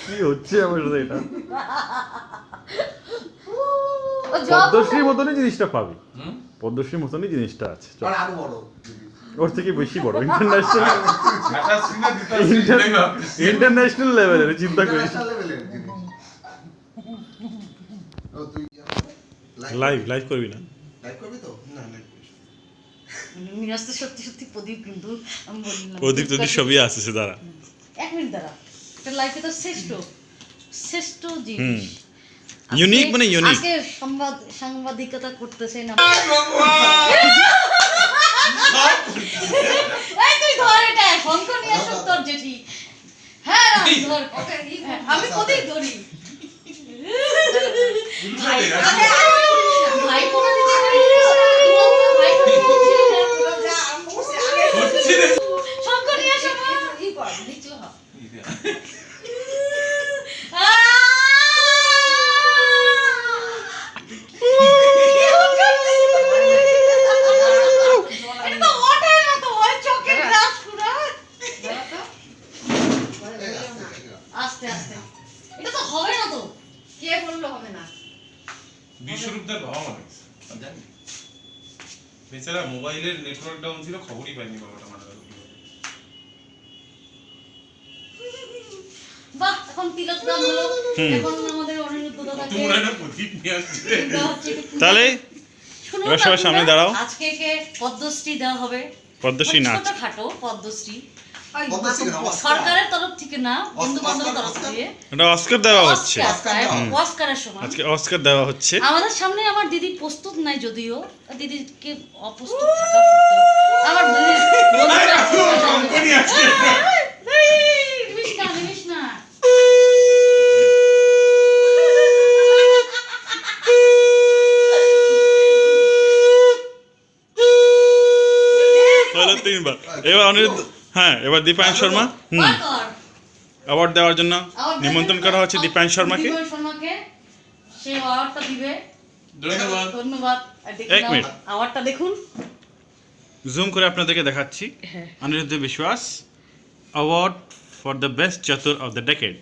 কি হচ্ছে আমার সাথে এটা? পদ্মশ্রীর মতনই জিনিসটা পাবি, পদ্মশ্রীর মতনই জিনিসটা আছে, ওর থেকে বেশি বড়, ইন্টারন্যাশনাল লেভেলের, চিন্তা করিস। লাইভ করবি না? প্রদীপ তোদের সবই আসছে, দাঁড়া 1 মিনিট দাঁড়া। এটা লাইফে তো শ্রেষ্ঠ জিনিস, ইউনিক, মানে ইউনিক। আজকে সাংবাদিকতা করতেছে না। এই তুই ধর এটা, ফোন করে নিয়ে আসো তোর জেঠি। হ্যাঁ ধর, আমি প্রদীপ ধরি। ভাই ভাই কোন দিতে পারি, ভাই শঙ্কর নিয়ে আসো, কি কর নিচে হ। আস্তে আস্তে, এটা তো হবে না তো। কে বললো হবে না? বিশ্বরূপদার বাবা মানে জানি, বেচারা মোবাইলের নেটওয়ার্ক ডাউন ছিল, খবরই পাইনি বাবাটা মারা গেল। বাহ, এখন তিলক দাম হলো, এখন আমাদের অনিরুদ্ধ দাদাকে তোমরা না প্রদীপ নিয়ে আসছে। তাহলে এবার সবার সামনে দাঁড়াও। আজকে কে পদ্মশ্রী দেওয়া হবে। পদ্মশ্রী না, ছোটখাটো পদ্মশ্রী, সরকারের তরফ থেকে না, বন্ধু বান্ধবের তরফ থেকে। এটা অস্কার দেওয়া হচ্ছে, অস্কারের সময় আজকে অস্কার দেওয়া হচ্ছে। আমাদের সামনে আমার দিদি প্রস্তুত নাই, যদিও দিদিকে অপ্রস্তুত থাকা সত্ত্বেও আমার দিদি তিনবার এবার অনিরুদ্ধ, হ্যাঁ এবার দীপায়ন শর্মা অ্যাওয়ার্ড দেওয়ার জন্য নিমন্ত্রণ করা হচ্ছে দীপায়ন শর্মাকে। সে অ্যাওয়ার্ডটা দিবে। ধন্যবাদ ধন্যবাদ। এক মিনিট, অ্যাওয়ার্ডটা দেখুন, জুম করে আপনাদেরকে দেখাচ্ছি। অনিরুদ্ধ বিশ্বাস অ্যাওয়ার্ড ফর দ্য বেস্ট চতুর অফ দ্য ডেকেড।